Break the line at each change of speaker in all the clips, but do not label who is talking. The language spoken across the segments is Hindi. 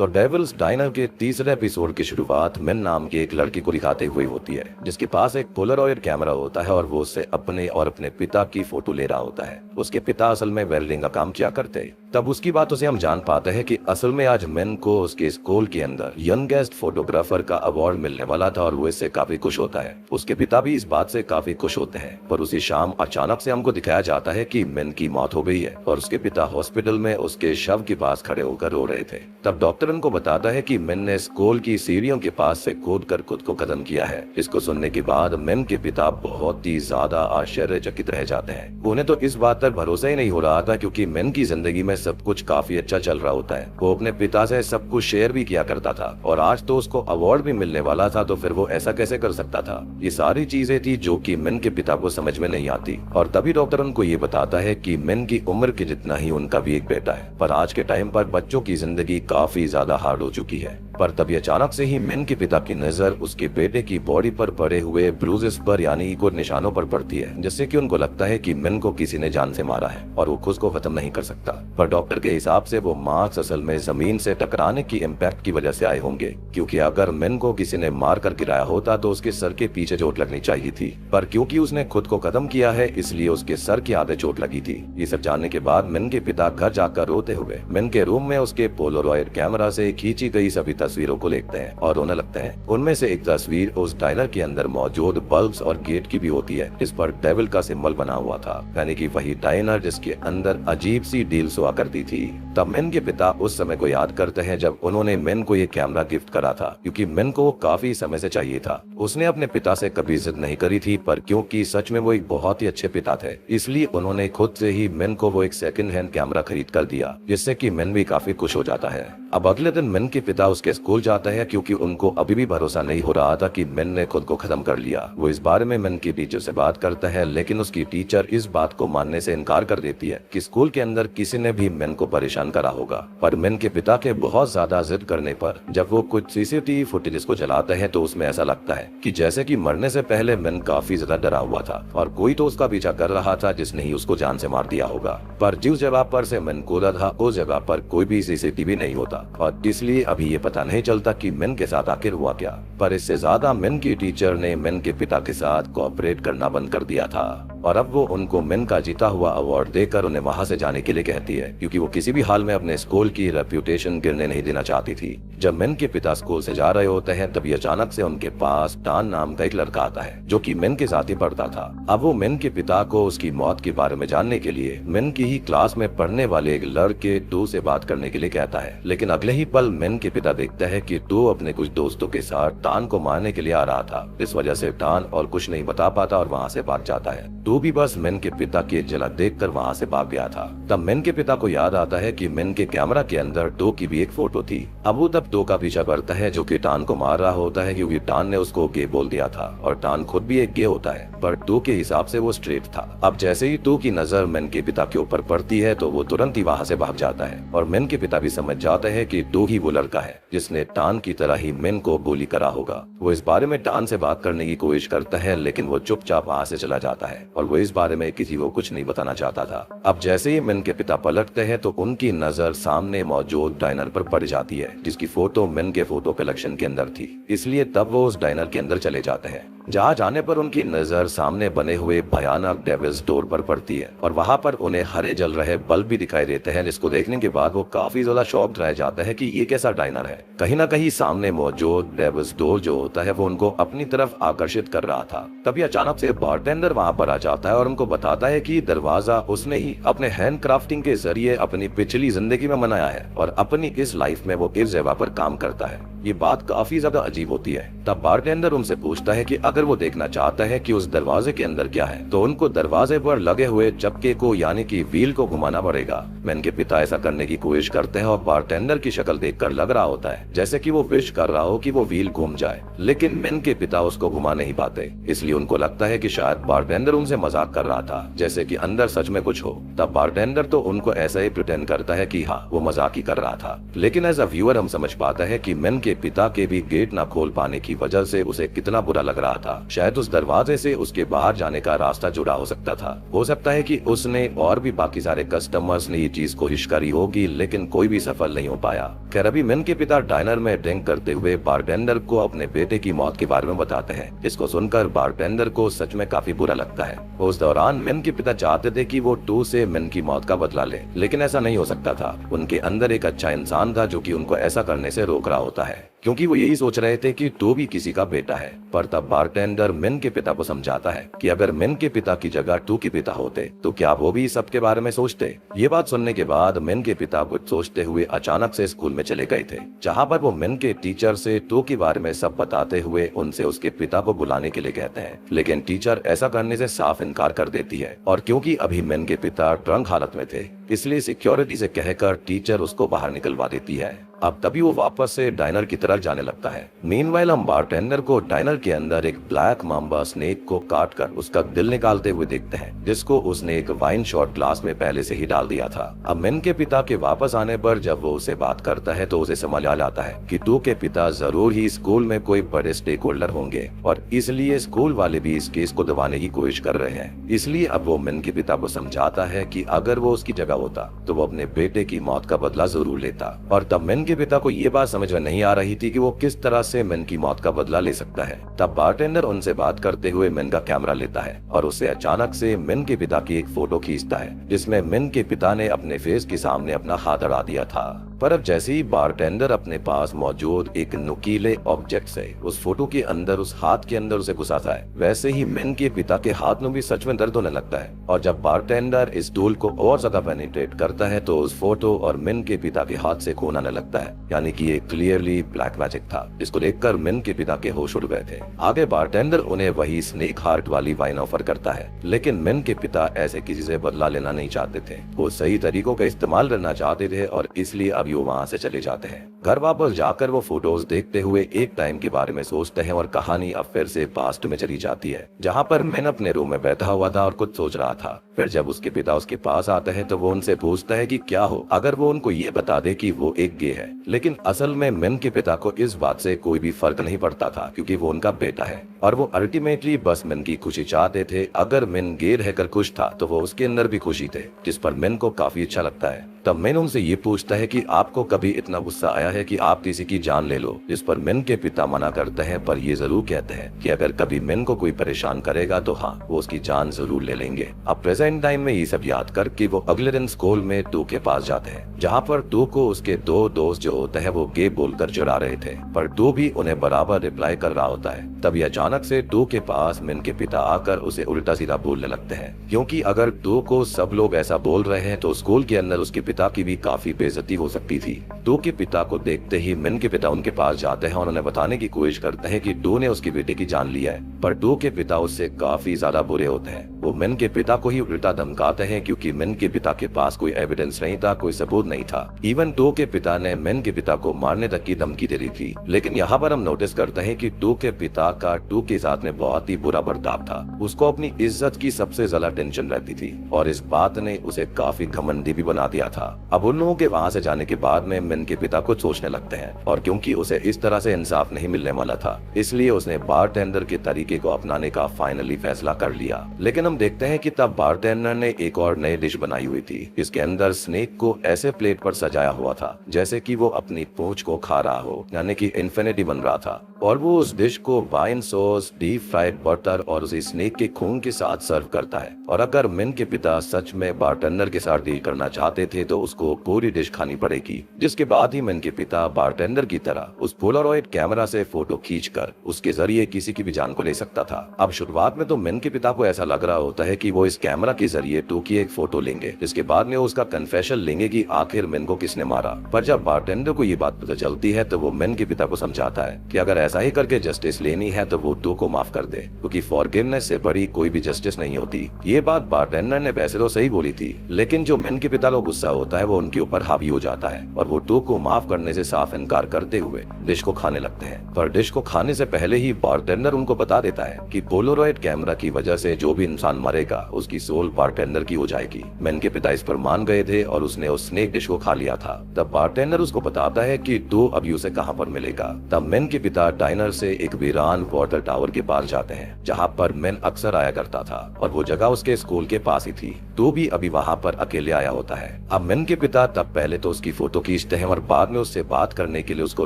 तो डेविल्स डाइनर के तीसरे एपिसोड की शुरुआत मिन नाम की एक लड़की को दिखाते हुए होती है, जिसके पास एक पोलरॉइड कैमरा होता है और वो उससे अपने और अपने पिता की फोटो ले रहा होता है। उसके पिता असल में वेल्डिंग का काम किया करते। तब उसकी बातों से हम जान पाते हैं कि असल में आज मिन को उसके स्कूल के अंदर यंगेस्ट फोटोग्राफर का अवार्ड मिलने वाला था और वो इससे काफी खुश होता है। उसके पिता भी इस बात से काफी खुश होते हैं, पर उसी शाम अचानक से हमको दिखाया जाता है कि मिन की मौत हो गई है और उसके पिता हॉस्पिटल में उसके शव के पास खड़े होकर रो रहे थे। तब डॉक्टर उनको बताता है कि मिन ने स्कूल की सीढ़ियों के पास से कूद कर खुद को खत्म किया है। इसको सुनने के बाद मिन के पिता बहुत ही ज्यादा आश्चर्यचकित रह जाते हैं। उन्हें तो इस बात पर भरोसा ही नहीं हो रहा था, क्योंकि मिन की जिंदगी में सब कुछ काफी अच्छा चल रहा होता है। वो अपने पिता से सब कुछ शेयर भी किया करता था और आज तो उसको अवार्ड भी मिलने वाला था, तो फिर वो ऐसा कैसे कर सकता था। ये सारी चीजें थी जो कि मिन के पिता को समझ में नहीं आती। और तभी डॉक्टर उनको ये बताता है कि मिन की उम्र के जितना ही उनका भी एक बेटा है, पर आज के टाइम पर बच्चों की जिंदगी काफी ज्यादा हार्ड हो चुकी है। पर तभी अचानक से ही मिन के पिता की नजर उसके बेटे की बॉडी पर पड़े हुए ब्रूजेस पर यानी कुछ निशानों पर पड़ती है, जिससे कि उनको लगता है कि मिन को किसी ने जान से मारा है और वो खुद को खत्म नहीं कर सकता। पर डॉक्टर के हिसाब से वो मार्क्स असल में जमीन से टकराने की इम्पैक्ट की वजह से आए होंगे, क्योंकि अगर मिन को किसी ने मार कर गिराया होता तो उसके सर के पीछे चोट लगनी चाहिए थी, पर क्योंकि उसने खुद को खत्म किया है इसलिए उसके सर के आधे चोट लगी थी। ये सब जानने के बाद मिन के पिता घर जाकर रोते हुए मिन के रूम में उसके पोलरॉइड कैमरा से खींची गई सभी तस्वीरों को देखते हैं और रोने लगते हैं। उनमें से एक तस्वीर उस डायनर के अंदर मौजूद बल्ब्स और गेट की भी होती है, जिस पर डेविल का सिंबल बना हुआ था, यानी कि वही डायनर जिसके अंदर अजीब सी डील्स हुआ करती थी। तब मिन के पिता उस समय को याद करते हैं जब उन्होंने मिन को ये कैमरा गिफ्ट करा था, क्योंकि मिन को काफी समय से चाहिए था। उसने अपने पिता से कभी जिद नहीं करी थी, पर क्योंकि सच में वो एक बहुत ही अच्छे पिता थे, इसलिए उन्होंने खुद से ही मिन को वो एक सेकंड हैंड कैमरा खरीद कर दिया, जिससे कि मिन भी काफी खुश हो जाता है। अब अगले दिन मिन के पिता उसके स्कूल जाते हैं, क्योंकि उनको अभी भी भरोसा नहीं हो रहा था कि मिन ने खुद को खत्म कर लिया। वो इस बारे में मिन की टीचर से बात करता है, लेकिन उसकी टीचर इस बात को मानने से इनकार कर देती है कि स्कूल के अंदर किसी ने भी मिन को परेशान करा होगा। पर मिन के पिता के बहुत ज्यादा जिद करने पर जब वो कुछ सीसीटीवी फुटेज को चलाते हैं तो उसमें ऐसा लगता है कि जैसे कि मरने से पहले मिन काफी ज्यादा डरा हुआ था और कोई तो उसका पीछा कर रहा था जिसने ही उसको जान से मार दिया होगा। पर जिस जगह पर से मिन कूदा था उस जगह पर कोई भी सीसीटीवी नहीं होता और इसलिए अभी ये पता नहीं चलता कि मिन के साथ आखिर हुआ क्या। पर इससे ज्यादा मिन की टीचर ने मिन के पिता के साथ कोऑपरेट करना बंद कर दिया था और अब वो उनको मिन का जीता हुआ अवार्ड देकर उन्हें वहां से जाने के लिए कहती है, क्योंकि वो किसी भी हाल में अपने स्कूल की रेप्यूटेशन गिरने नहीं देना चाहती थी। जब मिन के पिता स्कूल से जा रहे होते हैं तभी अचानक से उनके पास टान नाम का एक लड़का आता है, जो कि मिन के साथ ही पढ़ता था। अब वो मिन के पिता को उसकी मौत के बारे में जानने के लिए मिन की ही क्लास में पढ़ने वाले एक लड़के टू से बात करने के लिए कहता है, लेकिन अगले ही पल मिन के पिता देखता है कि टू अपने कुछ दोस्तों के साथ टान को मारने के लिए आ रहा था। इस वजह से टान और कुछ नहीं बता पाता और वहाँ से भाग जाता है। टू भी बस मिन के पिता की झलक देखकर वहाँ से भाग गया था। तब मिन के पिता को याद आता है कि मिन के कैमरा के अंदर टू की भी एक फोटो थी। अब वो तब टू का पीछा करता है, जो कि टान को मार रहा होता है, क्योंकि टान ने उसको गे बोल दिया था और टान खुद भी एक गे होता है, पर टू के हिसाब से वो स्ट्रेट था। अब जैसे ही टू की नजर मिन के पिता के ऊपर पड़ती है तो वो तुरंत ही वहाँ से भाग जाता है और मिन के पिता भी समझ जाते हैं कि टू ही वो लड़का है जिसने टान की तरह ही मिन को गोली करा होगा। वो इस बारे में टान से बात करने की कोशिश करता है, लेकिन वो चुपचाप वहाँ से चला जाता है और वो इस बारे में किसी को कुछ नहीं बताना चाहता था। अब जैसे ही मिन के पिता पलटते हैं तो उनकी नजर सामने मौजूद डाइनर पर पड़ जाती है, जिसकी फोटो मिन के फोटो कलेक्शन के अंदर थी। इसलिए तब वो उस डाइनर के अंदर चले जाते हैं, जहाँ जाने पर उनकी नजर सामने बने हुए भयानक डेविल्स डोर पर पड़ती है और वहाँ पर उन्हें हरे जल रहे बल्ब भी दिखाई देते हैं, जिसको देखने के बाद वो काफी ज्यादा शॉक्ड रह जाता है कि ये कैसा डाइनर है। कहीं ना कहीं सामने मौजूद डेविल्स डोर जो होता है वो उनको अपनी तरफ आकर्षित कर रहा था। तभी अचानक से बारटेंडर वहाँ पर आ जाता है और उनको बताता है कि दरवाजा उसने ही अपने हैंड क्राफ्टिंग के जरिए अपनी पिछली जिंदगी में बनाया है और अपनी इस लाइफ में वो इस जगह पर काम करता है। ये बात काफी ज्यादा अजीब होती है। तब बारटेंडर उनसे पूछता है कि अगर वो देखना चाहता है कि उस दरवाजे के अंदर क्या है तो उनको दरवाजे पर लगे हुए चक्के को यानी कि व्हील को घुमाना पड़ेगा। मिन के पिता ऐसा करने की कोशिश करते हैं और बारटेंडर की शक्ल देखकर लग रहा होता है जैसे कि वो विश कर रहा हो कि वो व्हील घूम जाए, लेकिन मिन के पिता उसको घुमा नहीं पाते। इसलिए उनको लगता है कि शायद बारटेंडर उनसे मजाक कर रहा था, जैसे कि अंदर सच में कुछ हो। तब बारटेंडर तो उनको ऐसा ही प्रिटेंड करता है कि हाँ वो मजाक ही कर रहा था, लेकिन एज अ व्यूअर हम समझ पाता है कि मिन के के पिता के भी गेट न खोल पाने की वजह से उसे कितना बुरा लग रहा था। शायद उस दरवाजे से उसके बाहर जाने का रास्ता जुड़ा हो सकता था। हो सकता है कि उसने और भी बाकी सारे कस्टमर्स ने ये चीज कोशिश करी होगी, लेकिन कोई भी सफल नहीं हो पाया। खैर अभी मिन के पिता डाइनर में ड्रिंक करते हुए बारटेंडर को अपने बेटे की मौत के बारे में बताते हैं। इसको सुनकर बारटेंडर को सच में काफी बुरा लगता है। उस दौरान मिन के पिता चाहते थे कि वो टू से मिन की मौत का बदला ले, लेकिन ऐसा नहीं हो सकता था। उनके अंदर एक अच्छा इंसान था जो कि उनको ऐसा करने से रोक रहा होता है, क्योंकि वो यही सोच रहे थे कि टू भी किसी का बेटा है। पर तब बारटेंडर मिन के पिता को समझाता है कि अगर मिन के पिता की जगह टू के पिता होते तो क्या वो भी सबके बारे में सोचते। ये बात सुनने के बाद मिन के पिता कुछ सोचते हुए अचानक से स्कूल में चले गए थे, जहाँ पर वो मिन के टीचर से टू के बारे में सब बताते हुए उनसे उसके पिता को बुलाने के लिए कहते हैं। लेकिन टीचर ऐसा करने से साफ इनकार कर देती है, और क्योंकि अभी मिन के पिता ड्रंक हालत में थे इसलिए सिक्योरिटी से कहकर टीचर उसको बाहर निकलवा देती है। अब तभी वो वापस से डाइनर की तरफ जाने लगता है। मीनवाइल हम बारटेंडर को डाइनर के अंदर एक ब्लैक मांबा स्नेक को काट कर उसका दिल निकालते हुए देखते हैं, जिसको उसने एक वाइन शॉट ग्लास में पहले से ही डाल दिया था। अब मिन के पिता के वापस आने पर जब वो उसे बात करता है तो उसे समझ आ जाता है कि टू के पिता जरूर ही स्कूल में कोई बड़े स्टेक होल्डर होंगे, और इसलिए स्कूल वाले भी इस केस को दबाने की कोशिश कर रहे हैं। इसलिए अब वो मिन के पिता को समझाता है कि अगर वो उसकी जगह होता तो वो अपने बेटे की मौत का बदला जरूर लेता। और तब मिन के पिता को ये बात समझ में नहीं आ रही थी कि वो किस तरह से मिन की मौत का बदला ले सकता है। तब बारटेंडर उनसे बात करते हुए मिन का कैमरा लेता है और उससे अचानक से मिन के पिता की एक फोटो खींचता है, जिसमें मिन के पिता ने अपने फेस के सामने अपना हाथ अड़ा दिया था। पर अब जैसे ही बारटेंडर अपने पास मौजूद एक नुकीले ऑब्जेक्ट से उस फोटो के अंदर उस हाथ के अंदर उसे घुसाता है, वैसे ही मिन के पिता के हाथ में भी सच में दर्द होने लगता है। और जब बारटेंडर इस टूल को और ज्यादा पेनिट्रेट करता है तो उस फोटो और मिन के पिता के हाथ से खून आने लगता है, यानी कि ये क्लियरली ब्लैक मैजिक था। इसको देखकर मिन के पिता के होश उड़ गए थे। आगे बारटेंडर उन्हें वही स्नेक हार्ट वाली वाइन ऑफर करता है, लेकिन मिन के पिता ऐसे किसी से बदला लेना नहीं चाहते थे। वो सही तरीकों का इस्तेमाल करना चाहते थे और इसलिए अब वो वहाँ से चले जाते हैं। घर वापस जाकर वो फोटोज देखते हुए एक टाइम के बारे में सोचते हैं और कहानी अब फिर से पास्ट में चली जाती है, जहाँ पर मिन अपने रूम में बैठा हुआ था और कुछ सोच रहा था। फिर जब उसके पिता उसके पास आते हैं तो वो उनसे पूछता है कि क्या हो अगर वो उनको ये बता दे कि वो एक गे है। लेकिन असल में मिन के पिता को इस बात से कोई भी फर्क नहीं पड़ता था, क्योंकि वो उनका बेटा है और वो अल्टीमेटली बस मिन की खुशी चाहते थे। अगर मिन गे रहकर खुश था तो वो उसके अंदर भी खुशी थे, जिस पर मिन को काफी अच्छा लगता है। तब मिन उनसे ये पूछता है कि आपको कभी इतना गुस्सा आया है कि आप किसी की जान ले लो, जिस पर मिन के पिता मना करते हैं, पर ये जरूर कहते हैं कि अगर कभी मिन को कोई परेशान करेगा तो हाँ, वो उसकी जान जरूर ले लेंगे। अब प्रेजेंट टाइम में ये सब याद करके वो अगले दिन स्कूल में टू के पास जाते हैं, जहाँ पर टू को उसके दो दोस्त जो होते हैं वो गे बोलकर चिढ़ा रहे थे, पर टू भी उन्हें बराबर रिप्लाई कर रहा होता है। तभी अचानक से टू के पास मिन के पिता आकर उसे उल्टा सीधा बोलने लगते हैं, क्योंकि अगर टू को सब लोग ऐसा बोल रहे हैं तो स्कूल के अंदर उसके पिता की भी काफी बेइज्जती हो सकती थी। टू के पिता को देखते ही मिन के पिता उनके पास जाते हैं और उन्हें बताने की कोशिश करते हैं कि टू ने उसके बेटे की जान लिया है, पर टू के पिता उससे काफी ज्यादा बुरे होते हैं। वो मिन के पिता को ही उल्टा धमकाते हैं, क्योंकि मिन के पिता के पास कोई एविडेंस नहीं था, कोई सबूत नहीं था। इवन टू के पिता ने मिन के पिता को मारने तक की धमकी दे दी थी। लेकिन यहाँ पर हम नोटिस करते हैं कि टू के पिता का टू के साथ में बहुत ही बुरा बर्ताव था। उसको अपनी इज्जत की सबसे ज्यादा टेंशन रहती थी और इस बात ने उसे काफी घमंडी भी बना दिया था। अब उन लोगों के वहाँ से जाने के बाद में मिन के पिता कुछ सोचने लगते हैं, और क्योंकि उसे इस तरह से इंसाफ नहीं मिलने वाला था इसलिए उसने बारटेंडर के तरीके को अपनाने का फाइनली फैसला कर लिया। लेकिन हम देखते हैं कि तब बारटेंडर ने एक और नई डिश बनाई हुई थी, जिसके अंदर स्नेक को ऐसे प्लेट पर सजाया हुआ था जैसे कि वो अपनी पूंछ को खा रहा हो, यानी कि इन्फिनिटी बन रहा था। और वो उस डिश को wine sauce, deep fried butter और उसे स्नेक के खून के साथ सर्व करता है। और अगर मिन के पिता सच में बारटेंडर के साथ डील करना चाहते थे तो उसको पूरी डिश खानी पड़ेगी। जिसके बाद ही मिन के पिता बारटेंडर की तरह उस पोलारॉइड कैमरा से फोटो खींचकर उसके जरिए किसी की भी जान को ले सकता था। अब शुरुआत में तो मिन के पिता को ऐसा लग रहा होता है कि वो इस कैमरा के जरिए टू की एक फोटो लेंगे, जिसके बाद में उसका कन्फेशन लेंगे कि आखिर मिन को किसने मारा। पर जब बारटेंडर को ये बात पता चलती है तो वो मिन के पिता को समझाता है कि अगर ऐसा ही करके जस्टिस लेनी है तो वो टू को माफ कर दे, क्योंकि फॉरगिवनेस से बड़ी कोई भी जस्टिस नहीं होती। ये बात बारटेंडर ने वैसे तो सही बोली थी, लेकिन जो मिन के पिता को गुस्सा होता है वो उनके ऊपर हावी हो जाता है और वो टू को माफ करने से साफ इनकार करते हुए डिश को खाने लगते हैं। पर डिश को खाने से पहले ही बारटेंडर उनको बता देता है कि पोलरॉइड कैमरा की वजह से जो भी इंसान मरेगा उसकी सोल बारटेंडर की हो जाएगी। मैन के पिता इस पर मान गए थे और उसने उस स्नेक डिश को खा लिया था। तब बारटेंडर उसको बताता है कि टू अभी उसे कहाँ पर मिलेगा। तब मैन के पिता डाइनर से एक वीरान वाटर टावर के पास जाते हैं जहाँ पर मैन अक्सर आया करता था और वो जगह उसके स्कूल के पास ही थी। टू भी अभी वहाँ पर अकेले आया होता है। अब मैन के पिता तब पहले तो उसकी फोटो खींचते हैं और बाद में उससे बात करने के लिए उसको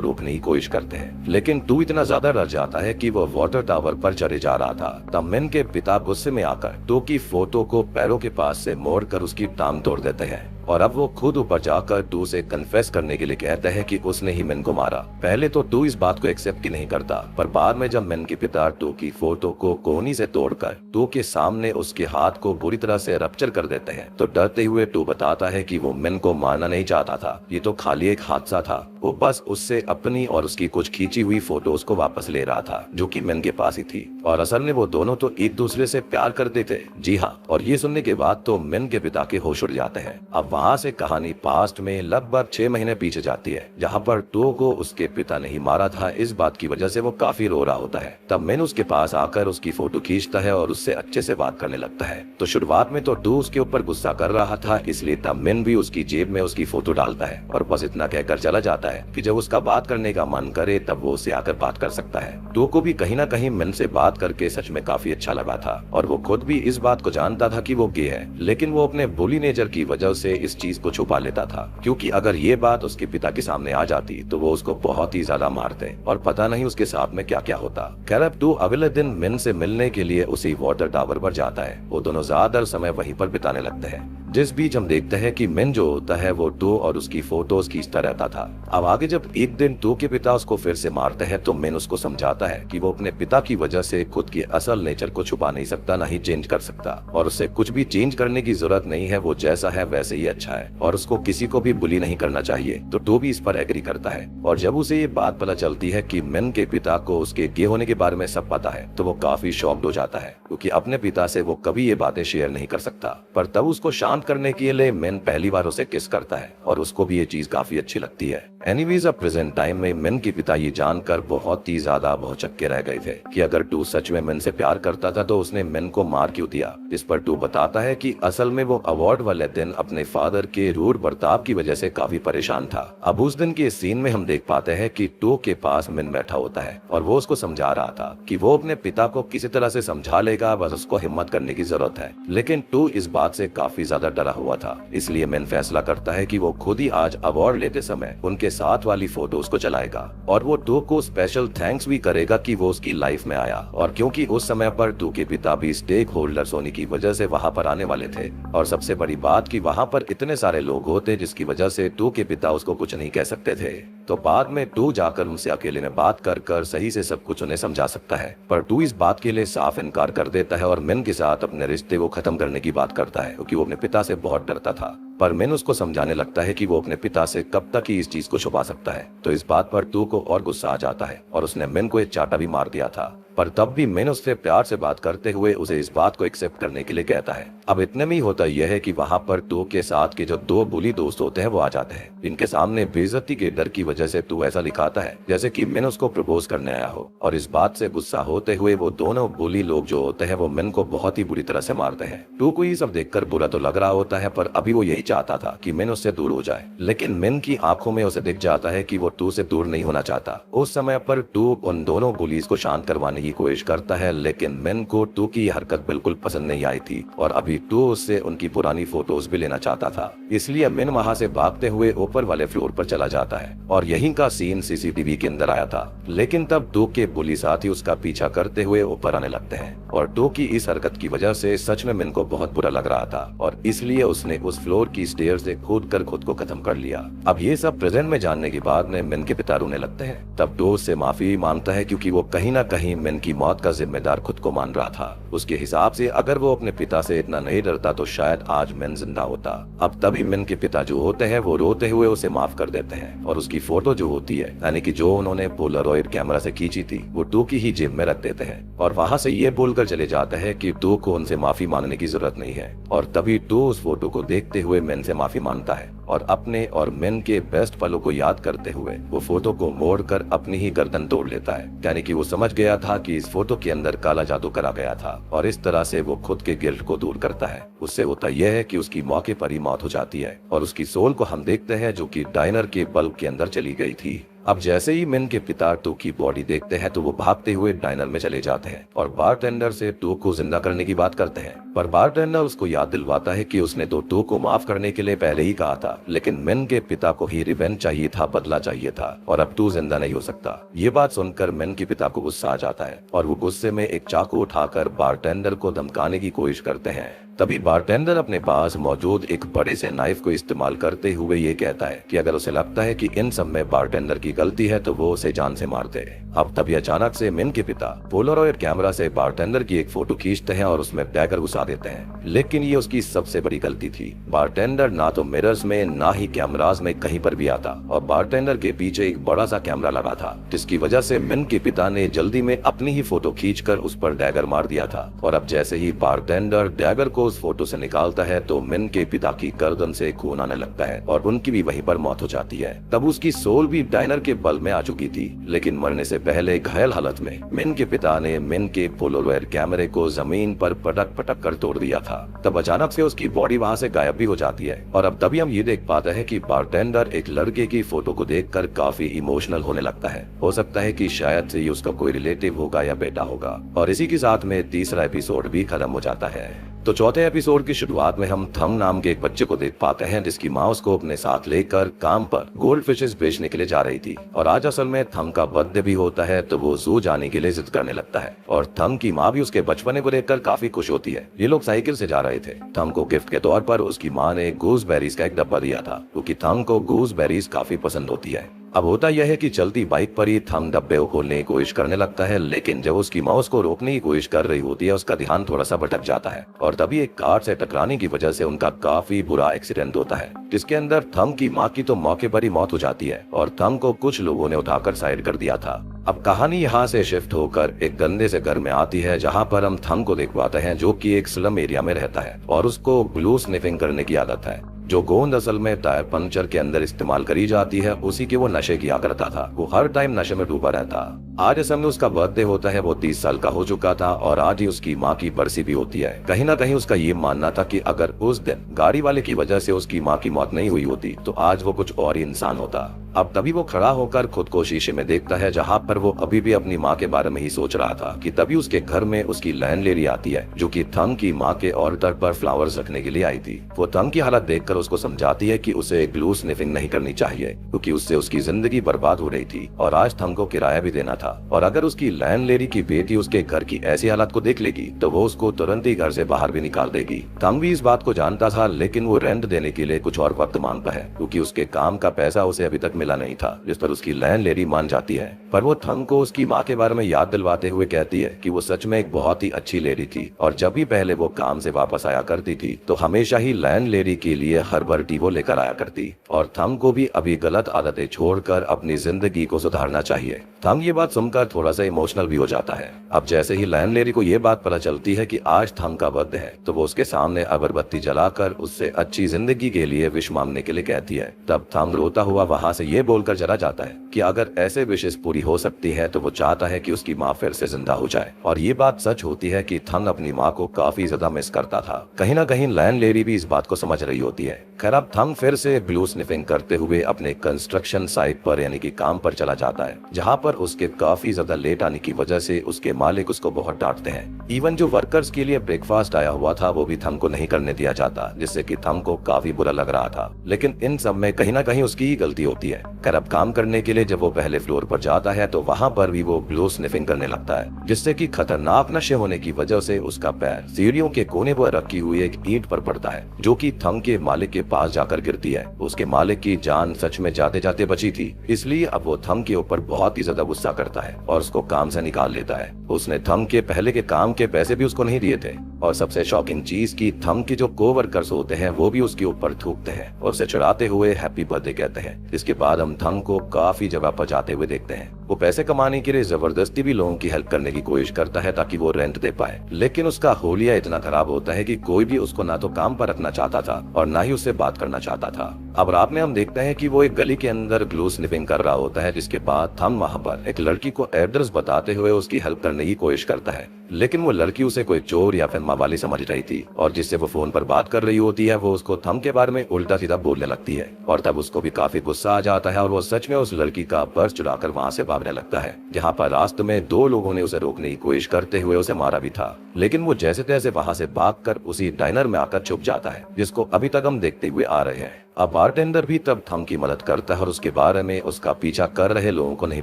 रोकने की कोशिश करते हैं, लेकिन टू इतना ज्यादा डर जाता है कि वो वाटर टावर पर चढ़े जा रहा था। तब मैन के पिता गुस्से में आकर टू की फोटो को पैरों के पास से मोड़कर उसकी टांग तोड़ देते हैं और अब वो खुद ऊपर जाकर टू से कन्फेस करने के लिए कहता है कि उसने ही मैन को मारा। पहले तो टू इस बात को एक्सेप्ट ही नहीं करता, पर बाद में जब मैन के पिता टू की फोटो को कोहनी से तोड़कर टू के सामने उसके हाथ को बुरी तरह से रप्चर कर देते हैं तो डरते हुए टू बताता है कि वो मैन को मारना नहीं चाहता था, ये तो खाली एक हादसा था। वो बस उससे अपनी और उसकी कुछ खींची हुई फोटोज को वापस ले रहा था जो कि मैन के पास ही थी और असल में वो दोनों तो एक दूसरे से प्यार करते थे। जी हाँ, और ये सुनने के बाद तो मैन के पिता के होश उड़ जाते हैं। अब वहाँ से कहानी पास्ट में लगभग 6 महीने पीछे जाती है जहाँ पर टू को उसके पिता ने ही मारा था। इस बात की वजह से वो काफी रो रहा होता है। तब मैन उसके पास आकर उसकी फोटो खींचता है और उससे अच्छे से बात करने लगता है। तो शुरुआत में तो टू उसके ऊपर गुस्सा कर रहा था, इसलिए तब मैन भी उसकी जेब में उसकी फोटो डालता है और बस इतना कहकर चला जाता है कि जब उसका बात करने का मन करे तब वो उससे आकर बात कर सकता है। टू को भी कहीं ना कहीं मैन से बात करके सच में काफी अच्छा लगा था और वो खुद भी इस बात को जानता था कि वो गे है, लेकिन वो अपने बुली नेचर की वजह से इस चीज को छुपा लेता था क्योंकि अगर ये बात उसके पिता के सामने आ जाती तो वो उसको बहुत ही ज्यादा मारते और पता नहीं उसके साथ में क्या क्या होता। खैर अब टू अगले दिन मैन से मिलने के लिए उसी वाटर टावर पर जाता है। वो दोनों ज्यादातर समय वहीं पर बिताने लगते हैं। जिस बीच हम देखते हैं कि मैन जो होता है वो टू और उसकी फोटोज खींचता रहता था। अब आगे जब एक दिन टू के पिता उसको फिर से मारते हैं तो मैन उसको समझाता है कि वो अपने पिता की वजह से खुद की असल नेचर को छुपा नहीं सकता, ना ही चेंज कर सकता और उससे कुछ भी चेंज करने की जरूरत नहीं है। वो जैसा है वैसे ही अच्छा है और उसको किसी को भी बुली नहीं करना चाहिए। तो टू भी इस पर एग्री करता है और जब उसे ये बात पता चलती है कि मैन के पिता को उसके गे होने के बारे में सब पता है तो वो काफी शॉक्ड हो जाता है क्योंकि अपने पिता से वो कभी ये बातें शेयर नहीं कर सकता। पर तब उसको शांत करने के लिए मैन पहली बार उसे किस करता है और उसको भी ये चीज काफी अच्छी लगती है। एनीवेज अब प्रेजेंट टाइम में मैन के पिता ये जानकर बहुत ही ज्यादा भौचक्के रह गए थे कि अगर टू सच में मैन से प्यार करता था तो उसने मैन को मार क्यों दिया। इस पर टू बताता है कि असल में वो अवार्ड वाले दिन अपने फादर के रूड बर्ताव की वजह से काफी परेशान था। अब उस दिन के सीन में हम देख पाते हैं कि टू के पास मैन बैठा होता है और वो उसको समझा रहा था कि वो अपने पिता को किसी तरह से समझा लेगा, बस उसको हिम्मत करने की जरूरत है। लेकिन टू इस बात से काफी ज्यादा डरा हुआ था, इसलिए मैन फैसला करता है कि वो खुद ही आज अवार्ड लेते समय उनके साथ वाली फोटोज को चलाएगा और वो टू को स्पेशल थैंक्स भी करेगा कि वो उसकी लाइफ में आया। और क्योंकि उस समय पर टू के पिता भी स्टेक होल्डर्स होने की वजह से वहाँ पर आने वाले थे और सबसे बड़ी बात कि वहाँ पर इतने सारे लोग होते जिसकी वजह से टू के पिता उसको कुछ नहीं कह सकते थे। तो बाद में टू जाकर उनसे अकेले में बात कर सही से सब कुछ उन्हें समझा सकता है, पर टू इस बात के लिए साफ इनकार कर देता है और मैन के साथ अपने रिश्ते को खत्म करने की बात करता है क्योंकि वो अपने पिता से बहुत डरता था। पर मैन उसको समझाने लगता है कि वो अपने पिता से कब तक ही इस चीज को छुपा सकता है। तो इस बात पर टू को और गुस्सा आ जाता है और उसने मैन को एक चाटा भी मार दिया था। पर तब भी मैन उससे प्यार से बात करते हुए उसे इस बात को एक्सेप्ट करने के लिए कहता है। अब इतने में ही होता यह है कि वहाँ पर टू के साथ के जो दो बुली दोस्त होते हैं वो आ जाते हैं। इनके सामने बेइज्जती के डर की वजह से टू ऐसा दिखाता है जैसे कि मैन उसको प्रपोज करने आया हो और इस बात से गुस्सा होते हुए वो दोनों बुली लोग जो होते हैं वो मैन को बहुत ही बुरी तरह से मारते हैं। टू को ये सब देखकर बुरा तो लग रहा होता है पर अभी वो यही चाहता था कि मैन उससे दूर हो जाए, लेकिन मैन की आंखों में उसे दिख जाता है कि वो टू से दूर नहीं होना चाहता। उस समय पर टू उन दोनों बुलीज को शांत करवाने की कोशिश करता है, लेकिन मैन को टू की हरकत बिल्कुल पसंद नहीं आई थी और अभी टू उससे उनकी पुरानी फोटोज भी लेना चाहता था। इसलिए मैन वहाँ से भागते हुए ऊपर वाले फ्लोर पर चला जाता है और यहीं का सीन सीसीटीवी के अंदर आया था। लेकिन तब टू के बुली साथी उसका पीछा करते हुए ऊपर आने लगते हैं और टू की इस हरकत की वजह से सच में मैन को बहुत बुरा लग रहा था और इसलिए उसने उस फ्लोर की स्टेयर से कूद कर खुद को खत्म कर लिया। अब ये सब प्रेजेंट में जानने के बाद में मैन के पिता रोने लगते हैं। तब टू उससे माफी मांगता है क्योंकि वो कहीं ना कहीं मैन मिन की मौत का जिम्मेदार खुद को मान रहा था। उसके हिसाब से अगर वो अपने पिता से इतना नहीं डरता तो शायद आज मिन जिंदा होता। अब तभी मिन के पिता जो होते हैं वो रोते हुए उसे माफ कर देते हैं और उसकी फोटो जो होती है यानी कि जो उन्होंने पोलरॉइड कैमरा से खींची थी वो टू की ही जेब में रख देते हैं और वहां से ये बोलकर चले जाते हैं कि टू को उनसे माफी मांगने की जरूरत नहीं है। और तभी टू उस फोटो को देखते हुए मिन से माफी मांगता है और अपने और मिन के बेस्ट पलों को याद करते हुए वो फोटो को मोड़कर अपनी ही गर्दन तोड़ लेता है। यानी कि वो समझ गया था कि इस फोटो के अंदर काला जादू करा गया था और इस तरह से वो खुद के गिल्ट को दूर करता है। उससे होता यह है कि उसकी मौके पर ही मौत हो जाती है और उसकी सोल को हम देखते हैं जो कि डाइनर के बल्ब के अंदर चली गई थी। अब जैसे ही मिन के पिता टू की बॉडी देखते हैं तो वो भागते हुए डाइनर में चले जाते हैं और बारटेंडर से टू को जिंदा करने की बात करते हैं, पर बारटेंडर उसको याद दिलवाता है कि उसने तो टू को माफ करने के लिए पहले ही कहा था, लेकिन मिन के पिता को ही रिवेंज चाहिए था, बदला चाहिए था और अब टू जिंदा नहीं हो सकता। ये बात सुनकर मिन के पिता को गुस्सा आ जाता है और वो गुस्से में एक चाकू उठाकर बारटेंडर को धमकाने की कोशिश करते हैं। तभी बारटेंडर अपने पास मौजूद एक बड़े से नाइफ को इस्तेमाल करते हुए ये कहता है कि अगर उसे लगता है कि इन सब में बारटेंडर की गलती है तो वो उसे जान से मार दे। अब तभी अचानक से मिन के पिता पोलरॉइड कैमरा से बारटेंडर की एक फोटो खींचते हैं और उसमें डैगर घुसा देते हैं, लेकिन ये उसकी सबसे बड़ी गलती थी। बारटेंडर ना तो मिरर्स में ना ही कैमरास में कहीं पर भी आता और बारटेंडर के पीछे एक बड़ा सा कैमरा लगा था, जिसकी वजह से मिन के पिता ने जल्दी में अपनी ही फोटो खींचकर उस पर डैगर मार दिया था। और अब जैसे ही बारटेंडर डैगर को उस फोटो से निकालता है तो मिन के पिता की गर्दन से खून आने लगता है और उनकी भी वहीं पर मौत हो जाती है। तब उसकी सोल भी डाइनर के बल्ब में आ चुकी थी, लेकिन मरने से पहले घायल हालत में मिन के पिता ने मिन के पोलरॉइड कैमरे को जमीन पर पटक पटक कर तोड़ दिया था। तब अचानक से उसकी बॉडी वहां से गायब भी हो जाती है और अब तभी हम ये देख पाते हैं कि बारटेंडर एक लड़के की फोटो को देखकर काफी इमोशनल होने लगता है। हो सकता है कि शायद से ये उसका कोई रिलेटिव होगा या बेटा होगा। और इसी के साथ में तीसरा एपिसोड भी खत्म हो जाता है। तो चौथे एपिसोड की शुरुआत में हम थम नाम के एक बच्चे को देख पाते हैं जिसकी माँ उसको अपने साथ लेकर काम पर गोल्ड फिशेस बेचने के लिए जा रही थी। और आज असल में थम का बर्थडे भी होता है तो वो जू जाने के लिए जिद करने लगता है और थम की माँ भी उसके बचपने को देखकर काफी खुश होती है। ये लोग साइकिल से जा रहे थे। थम को गिफ्ट के तौर पर उसकी माँ ने गूसबेरीज का एक डब्बा दिया था क्योंकि थम को गूसबेरीज काफी पसंद होती है। अब होता यह है कि चलती बाइक पर ही थम डब्बे को खोलने की कोशिश करने लगता है, लेकिन जब उसकी माँ उसको रोकने की कोशिश कर रही होती है उसका ध्यान थोड़ा सा भटक जाता है और तभी एक कार से टकराने की वजह से उनका काफी बुरा एक्सीडेंट होता है, जिसके अंदर थम की माँ की तो मौके पर ही मौत हो जाती है और थम को कुछ लोगों ने उठाकर साइड कर दिया था। अब कहानी यहाँ से शिफ्ट होकर एक गंदे से घर में आती है जहाँ पर हम थम को देख पाते हैं जो कि एक स्लम एरिया में रहता है और उसको ग्लू स्निफिंग करने की आदत है। जो गोंद असल में टायर पंचर के अंदर इस्तेमाल करी जाती है उसी के वो नशे किया करता था। वो हर टाइम नशे में डूबा रहता। आज असल में उसका बर्थडे होता है, वो 30 साल का हो चुका था और आज ही उसकी माँ की बरसी भी होती है। कहीं ना कहीं उसका ये मानना था कि अगर उस दिन गाड़ी वाले की वजह से उसकी माँ की मौत नहीं हुई होती तो आज वो कुछ और ही इंसान होता। अब तभी वो खड़ा होकर खुद को शीशे में देखता है जहाँ पर वो अभी भी अपनी माँ के बारे में ही सोच रहा था कि तभी उसके घर में उसकी लैंडलेडी आती है जो कि थम की माँ के ऑल्टर पर फ्लावर्स रखने के लिए आई थी। वो थम की हालत देखकर उसको समझाती है कि उसे ग्लू स्निफिंग नहीं करनी चाहिए क्योंकि उससे उसकी जिंदगी बर्बाद हो रही थी और आज थम को किराया भी देना था और अगर उसकी लैंडलेडी की बेटी उसके घर की ऐसी हालत को देख लेगी तो वो उसको तुरंत ही घर से बाहर भी निकाल देगी। थम भी इस बात को जानता था, लेकिन वो रेंट देने के लिए कुछ और वक्त मांगता है क्योंकि उसके काम का पैसा उसे अभी तक मिला नहीं था, जिस पर उसकी लैंडलेडी मान जाती है। पर वो थम को उसकी माँ के बारे में याद दिलवाते हुए कहती है कि वो सच में एक बहुत ही अच्छी लेडी थी और जब भी पहले वो काम से वापस आया करती थी तो हमेशा ही लैंडलेडी के लिए हर्बल टी वो लेकर आया करती और थम को भी अभी गलत आदतें छोड़कर अपनी जिंदगी को सुधारना चाहिए। थम ये बात सुनकर थोड़ा सा इमोशनल भी हो जाता है। अब जैसे ही लैंडलेडी को ये बात पता चलती है कि आज थम का बर्थडे है तो वो उसके सामने अगरबत्ती जलाकर उससे अच्छी जिंदगी के लिए विश मांगने के लिए कहती है। तब थम रोता हुआ वहाँ से ये बोलकर चला जाता है कि अगर ऐसे विशेष पूरी हो सकती है तो वो चाहता है कि उसकी माँ फिर से जिंदा हो जाए। और ये बात सच होती है कि थम अपनी माँ को काफी ज्यादा मिस करता था। कहीं ना कहीं लैंडलेडी भी इस बात को समझ रही होती है। खैर अब थम फिर से ग्लू स्निफिंग करते हुए अपने कंस्ट्रक्शन साइट पर यानी कि काम पर चला जाता है, जहाँ पर उसके काफी ज्यादा लेट आने की वजह से उसके मालिक उसको बहुत डांटते हैं। इवन जो वर्कर्स के लिए ब्रेकफास्ट आया हुआ था वो भी थम को नहीं करने दिया जाता, जिससे कि थम को काफी बुरा लग रहा था। लेकिन इन सब में कहीं ना कहीं उसकी ही गलती होती है। खैर अब काम करने के लिए जब वो पहले फ्लोर पर जाता है तो वहाँ पर भी वो ग्लू स्निफिंग करने लगता है, जिससे कि खतरनाक नशे होने की वजह से उसका पैर सीढ़ियों के कोने पर रखी हुई एक ईंट पर पड़ता है जो कि थम के मालिक के पास जाकर गिरती है। उसके मालिक की जान सच में जाते जाते बची थी, इसलिए अब वो थम के ऊपर बहुत ही ज्यादा गुस्सा करता करता है और उसको काम से निकाल लेता है। उसने थंग के पहले के काम के पैसे भी उसको नहीं दिए थे और सबसे शॉकिंग चीज की थंग के जो कोवर्कर्स होते हैं वो भी उसके ऊपर थूकते हैं और उसे चिढ़ाते हुए हैप्पी बर्थडे कहते हैं। इसके बाद हम थंग को काफी जगह पर जाते हुए देखते हैं। वो पैसे कमाने के लिए जबरदस्ती भी लोगों की हेल्प करने की कोशिश करता है ताकि वो रेंट दे पाए, लेकिन उसका होलिया इतना खराब होता है कि कोई भी उसको ना तो काम पर रखना चाहता था और ना ही उससे बात करना चाहता था। अब रात में हम देखते हैं कि वो एक गली के अंदर ग्लू स्निपिंग कर रहा होता है, जिसके बाद थंग वहाँ पर एक लड़की को एड्रेस बताते हुए उसकी हेल्प करने की कोशिश करता है, लेकिन वो लड़की उसे कोई चोर या फिर मावाली समझ रही थी और जिससे वो फोन पर बात कर रही होती है वो उसको थंग के बारे में उल्टा सीधा बोलने लगती है और तब उसको भी काफी गुस्सा आ जाता है और वो सच में उस लड़की का पर्स चुराकर वहाँ से भागने लगता है, जहाँ पर रास्ते में 2 लोगों ने उसे रोकने की कोशिश करते हुए उसे मारा भी था, लेकिन वो जैसे तैसे वहाँ से भागकर उसी डाइनर में आकर छुप जाता है, जिसको अभी तक हम देखते हुए आ रहे हैं। अब बारटेंडर भी तब थंग की मदद करता है और उसके बारे में उसका पीछा कर रहे लोगों को नहीं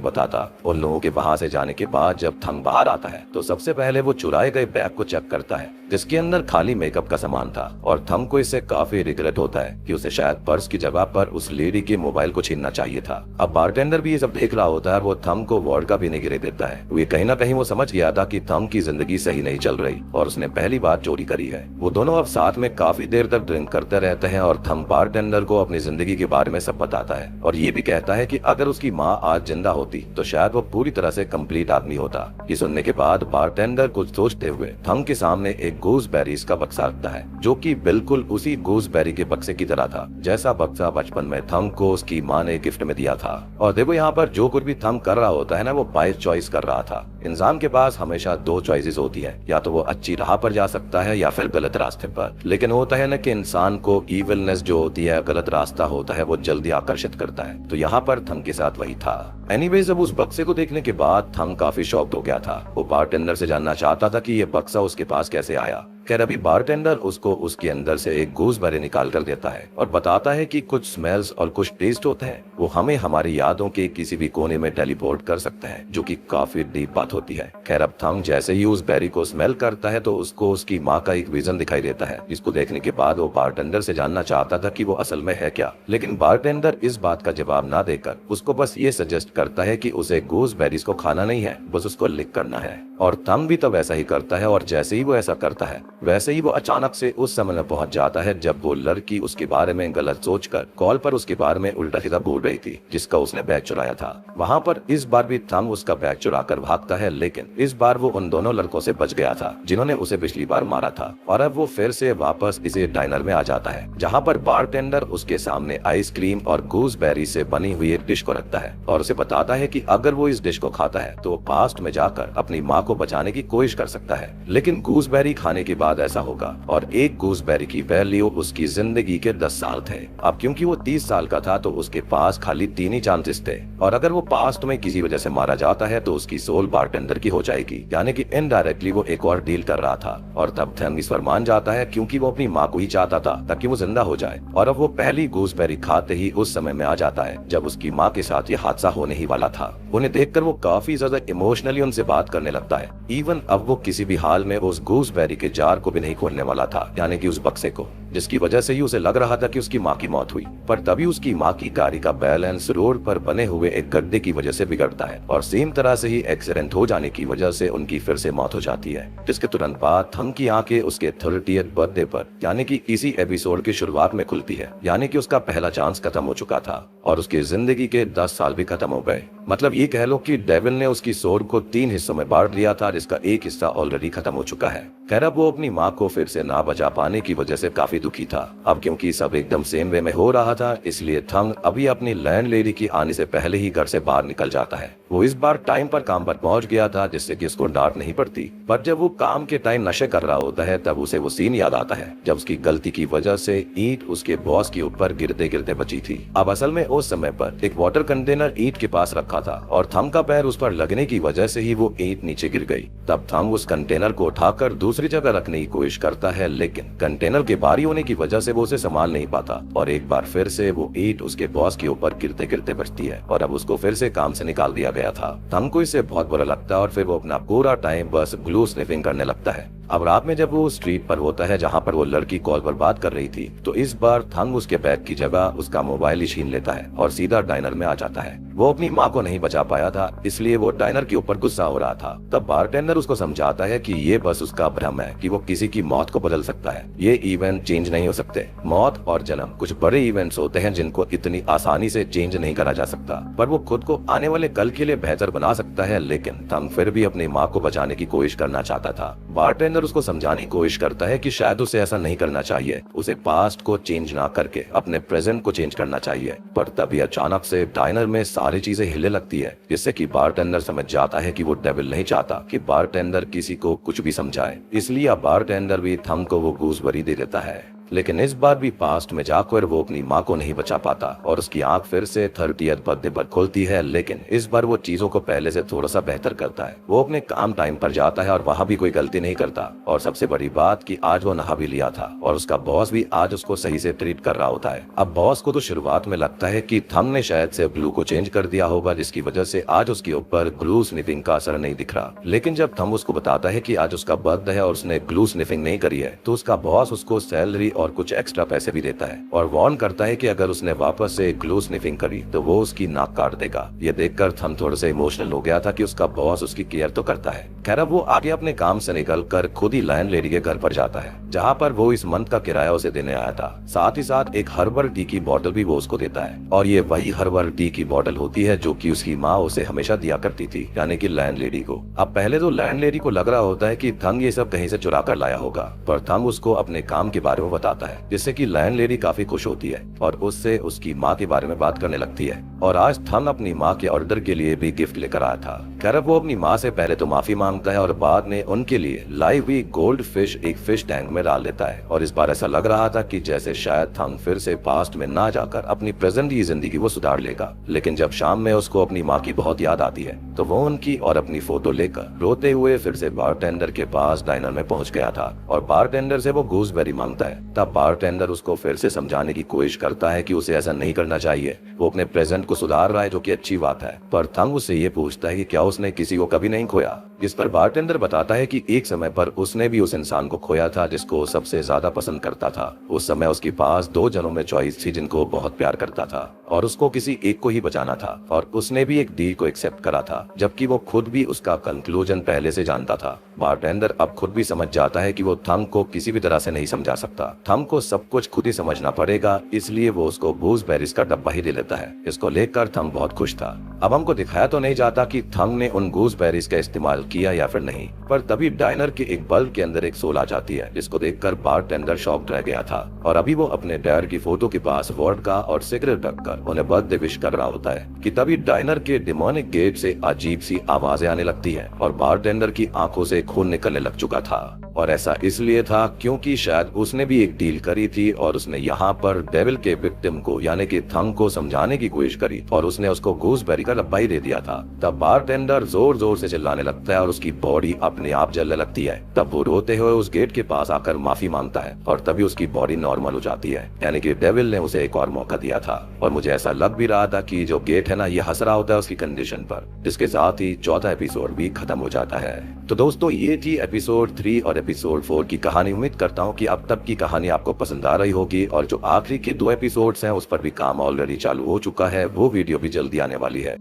बताता। उन लोगों के वहां से जाने के बाद जब थंग बाहर आता है तो सबसे पहले वो चुराए गए बैग को चेक करता है, जिसके अंदर खाली मेकअप का सामान था और थंग को इससे काफी रिग्रेट होता है कि उसे शायद पर्स की जगह पर उस लेडी के मोबाइल को छीनना चाहिए था। अब बारटेंडर भी ये सब देख रहा होता है और वो थंग को वोडका पीने के लिए देता है। वो कहीं ना कहीं वो समझ गया था कि थंग की जिंदगी सही नहीं चल रही और उसने पहली बार चोरी करी है। वो दोनों अब साथ में काफी देर तक ड्रिंक करते रहते हैं और थंग बारटेंडर को अपनी जिंदगी के बारे में सब बताता है और ये भी कहता है कि अगर उसकी माँ आज जिंदा होती तो शायद वो पूरी तरह से कंप्लीट आदमी होता। ये सुनने के बाद बारटेंडर कुछ सोचते हुए थंग के सामने एक गूसबेरीज का बक्सा रखता है, जो कि बिल्कुल उसी गूसबेरी के बक्से की तरह था जैसा बक्सा बचपन में थंग को उसकी माँ ने गिफ्ट में दिया था। और देखो यहाँ पर जो कुछ भी थंग कर रहा होता है ना, वो बाय चॉइस कर रहा था। इंसान के पास हमेशा 2 चॉइसेस होती है, या तो वो अच्छी राह पर जा सकता है या फिर गलत रास्ते पर। लेकिन होता है ना कि इंसान को इविलनेस जो होती है, गलत रास्ता होता है, वो जल्दी आकर्षित करता है। तो यहाँ पर थंग के साथ वही था। एनीवेज, अब उस बक्से को देखने के बाद थंग काफी शॉक्ड हो गया था। वो बारटेंडर से जानना चाहता था कि ये बक्सा उसके पास कैसे आया। खैर, अभी बारटेंडर उसको उसके अंदर से एक गूसबेरी निकाल कर देता है और बताता है कि कुछ स्मेल्स और कुछ टेस्ट होते हैं वो हमें हमारी यादों के किसी भी कोने में टेलीपोर्ट कर सकते हैं, जो कि काफी डीप बात होती है। खैर, अब थंग जैसे ही उस बेरी को स्मेल करता है तो उसको उसकी माँ का एक विजन दिखाई देता है, जिसको देखने के बाद वो बारटेंडर से जानना चाहता था कि वो असल में है क्या। लेकिन बारटेंडर इस बात का जवाब ना देकर उसको बस ये सजेस्ट करता है कि उसे गूसबेरीज को खाना नहीं है, बस उसको लिक करना है। और थंग भी तब ऐसा ही करता है और जैसे ही वो ऐसा करता है वैसे ही वो अचानक से उस समय में पहुंच जाता है जब वो लड़की उसके बारे में गलत सोचकर कॉल पर उसके बारे में उल्टा सीधा बोल रही थी, जिसका उसने बैग चुराया था। वहां पर इस बार भी थंग उसका बैग चुरा कर भागता है, लेकिन इस बार वो उन दोनों लड़कों से बच गया था जिन्होंने उसे पिछली बार मारा था। और अब वो फिर से वापस इसे डाइनर में आ जाता है, जहाँ पर बारटेंडर उसके सामने आइसक्रीम और गूसबेरी से बनी हुई एक डिश को रखता है और उसे बताता है कि अगर वो इस डिश को खाता है तो वो पास्ट में जाकर अपनी माँ को बचाने की कोशिश कर सकता है। लेकिन गूसबेरी खाने के बाद ऐसा होगा और एक गूसबेरी की वैल्यू उसकी जिंदगी के 10 साल थे। अब क्योंकि वो 30 साल का था तो उसके पास खाली 3 ही चांसेस थे, और अगर वो पास्ट में किसी वजह से मारा जाता है तो उसकी सोल बारटेंडर की हो जाएगी, यानी कि इनडायरेक्टली वो एक और डील कर रहा था। और तब थंग इस पर मान जाता है क्योंकि वो अपनी माँ को ही चाहता था ताकि वो जिंदा हो जाए। और अब वो पहली गूसबेरी खाते ही उस समय में आ जाता है जब उसकी माँ के साथ ये हादसा होने ही वाला था। उन्हें देखकर वो काफी ज्यादा इमोशनली उनसे बात करने लगता है। इवन अब वो किसी भी हाल में उस गूसबेरी के जार को भी नहीं खोलने वाला था, यानी कि उस बक्से को, जिसकी वजह से ही उसे लग रहा था कि उसकी माँ की मौत हुई। पर तभी उसकी माँ की गाड़ी का बैलेंस रोड पर बने हुए एक गड्ढे की वजह से बिगड़ता है और सेम तरह से ही एक्सीडेंट हो जाने की वजह से उनकी फिर से मौत हो जाती है। जिसके तुरंत बाद थंग की आंखें उसके 30th बर्थडे पर, यानी कि इसी एपिसोड की शुरुआत में खुलती है, यानी कि उसका पहला चांस खत्म हो चुका था और उसकी जिंदगी के 10 साल भी खत्म हो गए। मतलब ये कह लो कि डेविल ने उसकी सोल को 3 हिस्सों में बांट लिया था, जिसका एक हिस्सा ऑलरेडी खत्म हो चुका है। खैर, अब वो अपनी माँ को फिर से ना बचा पाने की वजह से काफी दुखी था। अब क्योंकि सब एकदम सेम वे में हो रहा था, इसलिए थंग अभी अपनी लैंड लेडी की आने से पहले ही घर से बाहर निकल जाता है। वो इस बार टाइम पर काम पर पहुंच गया था, जिससे कि उसको डांट नहीं पड़ती। पर जब वो काम के टाइम नशे कर रहा होता है तब उसे वो सीन याद आता है जब उसकी गलती की वजह से ईंट उसके बॉस के ऊपर गिरते गिरते बची थी। अब असल में उस समय पर एक वाटर कंटेनर ईंट के पास रखा था और थंग का पैर उस पर लगने की वजह से ही वो ईंट नीचे गिर गई। तब थंग उस कंटेनर को उठाकर दूसरी जगह रखने की कोशिश करता है, लेकिन कंटेनर के भारी होने की वजह से वो उसे संभाल नहीं पाता और एक बार फिर से वो ईंट उसके बॉस के ऊपर गिरते गिरते बचती है और अब उसको फिर से काम से निकाल दिया गया था। थंग को इससे बहुत बुरा लगता है और फिर वो अपना पूरा टाइम बस ग्लू स्निफिंग करने लगता है। अब रात में जब वो स्ट्रीट पर होता है जहाँ पर वो लड़की कॉल पर बात कर रही थी, तो इस बार थंग उसके बैग की जगह उसका मोबाइल ही छीन लेता है और सीधा डाइनर में आ जाता है। वो अपनी माँ को नहीं बचा पाया था, इसलिए वो डाइनर के ऊपर गुस्सा हो रहा था। तब बारटेंडर उसको समझाता है कि ये बस उसका भ्रम है कि वो किसी की मौत को बदल सकता है। ये इवेंट चेंज नहीं हो सकते। मौत और जन्म कुछ बड़े इवेंट्स होते हैं जिनको इतनी आसानी से चेंज नहीं करा जा सकता, पर वो खुद को आने वाले कल के लिए बेहतर बना सकता है। लेकिन थंग फिर भी अपनी माँ को बचाने की कोशिश करना चाहता था। बारटेंडर उसको समझाने की कोशिश करता है कि शायद उसे ऐसा नहीं करना चाहिए, उसे पास्ट को चेंज ना करके अपने प्रेजेंट को चेंज करना चाहिए। पर तभी अचानक से डाइनर में सारी चीजें हिलने लगती है, जिससे कि बारटेंडर समझ जाता है कि वो डेविल नहीं चाहता कि बारटेंडर किसी को कुछ भी समझाए, इसलिए बारटेंडर भी थंग को वो गूसबेरी दे देता है। लेकिन इस बार भी पास्ट में जाकर वो अपनी माँ को नहीं बचा पाता और उसकी आंख फिर से 30th बर्थडे पर खुलती है। लेकिन इस बार वो चीजों को पहले से थोड़ा सा बेहतर करता है। वो अपने काम टाइम पर जाता है और वहाँ भी कोई गलती नहीं करता। और सबसे बड़ी बात कि आज वो नहा भी लिया था और उसका बॉस भी आज उसको सही से ट्रीट कर रहा होता है। अब बॉस को तो शुरुआत में लगता है कि थंग ने शायद से ग्लू को चेंज कर दिया होगा, जिसकी वजह से आज उसके ऊपर ग्लू स्निफिंग का असर नहीं दिख रहा। लेकिन जब थंग उसको बताता है कि आज उसका बर्थडे है और उसने ग्लू स्निफिंग नहीं करी है, तो उसका बॉस उसको सैलरी और कुछ एक्स्ट्रा पैसे भी देता है और वार्न करता है कि अगर उसने वापस से ग्लू स्निफिंग करी तो वो उसकी नाक काट देगा। ये देखकर थंग थोड़ा सा इमोशनल हो गया था कि उसका बॉस उसकी केयर तो करता है। खैर अब वो आगे अपने काम से निकलकर खुद ही लैंडलेडी के घर पर जाता है, जहाँ पर वो इस मंथ का किराया उसे देने आया था। साथ ही साथ एक हर्बल टी की बोतल भी वो उसको देता है और ये वही हर्बल टी की बोतल होती है जो कि उसकी माँ उसे हमेशा दिया करती थी, यानी कि लैंडलेडी को। अब पहले तो लैंडलेडी को लग रहा होता है कि थंग ये सब कहीं से चुरा कर लाया होगा, पर थंग उसको अपने काम के बारे में बताता है, जिससे कि लैंडलेडी काफी खुश होती है और उससे उसकी माँ के बारे में बात करने लगती है। और आज थंग अपनी माँ के ऑर्डर के लिए भी गिफ्ट लेकर आया था। खैर वो अपनी माँ से पहले तो माफी मांगता है और बाद में उनके लिए लाई हुई गोल्ड फिश एक फिश टैंक में डाल देता है। और इस बार ऐसा लग रहा था कि जैसे शायद थंग फिर से पास्ट में ना जाकर अपनी प्रेजेंट की जिंदगी वो सुधार लेगा। लेकिन जब शाम में उसको अपनी माँ की बहुत याद आती है, तो वो उनकी और अपनी फोटो लेकर रोते हुए फिर से बारटेंडर के पास डाइनर में पहुंच गया था और बारटेंडर से वो गूसबेरी मांगता है। तब बारटेंडर उसको फिर से समझाने की कोशिश करता है कि उसे ऐसा नहीं करना चाहिए, वो अपने प्रेजेंट को सुधार रहा है, जो कि अच्छी बात है। पर थंग उससे ये पूछता है कि क्या उसने किसी को कभी नहीं खोया, जिस पर बारटेंडर बताता है कि एक समय पर उसने भी उस इंसान को खोया था जिसको सबसे ज्यादा पसंद करता था। उस समय उसके पास 2 जनों में चॉइस थी जिनको बहुत प्यार करता था और उसको किसी एक को ही बचाना था और उसने भी एक डील को एक्सेप्ट करा था, जबकि वो खुद भी उसका कंक्लूजन पहले से जानता था। बारटेंडर अब खुद भी समझ जाता है कि वो थंग को किसी भी तरह से नहीं समझा सकता। थंग को सब कुछ खुद ही समझना पड़ेगा, इसलिए वो उसको गूसबेरीज का डब्बा ही दे लेता है। इसको लेकर थंग बहुत खुश था। अब हमको दिखाया तो नहीं जाता कि थंग ने उन गूसबेरीज का इस्तेमाल किया या फिर नहीं, पर तभी डाइनर के एक बल्ब के अंदर एक सोल आ जाती है, जिसको देखकर बारटेंडर शॉक्ड रह गया था। और अभी वो अपने डैड की फोटो के पास वोडका और सिगरेट रखकर उन्हें बर्थडे विश कर रहा होता है कि तभी डाइनर के डिमोनिक गेट से अजीब सी आवाजें आने लगती है और बारटेंडर की आंखों से खून निकलने लग चुका था। और ऐसा इसलिए था क्योंकि शायद उसने भी एक डील करी थी और उसने यहाँ पर डेविल के विक्टिम को यानी कि थंग को समझाने की कोशिश करी और उसने उसको गूसबेरी का डब्बा ही दे दिया था। तब बारटेंडर जोर जोर से चिल्लाने लगता है और उसकी बॉडी अपने आप जलने लगती है। तब वो रोते हुए उस गेट के पास आकर माफी मांगता है और तभी उसकी बॉडी नॉर्मल हो जाती है, यानी कि डेविल ने उसे एक और मौका दिया था। और मुझे ऐसा लग भी रहा था कि जो गेट है ना, ये हंस रहा होता है उसकी कंडीशन पर, जिसके साथ ही चौथा एपिसोड भी खत्म हो जाता है। तो दोस्तों ये थी एपिसोड 3 और एपिसोड 4 की कहानी। उम्मीद करता हूँ कि अब तक की कहानी आपको पसंद आ रही होगी और जो आखिरी के 2 एपिसोड्स हैं उस पर भी काम ऑलरेडी चालू हो चुका है, वो वीडियो भी जल्दी आने वाली है।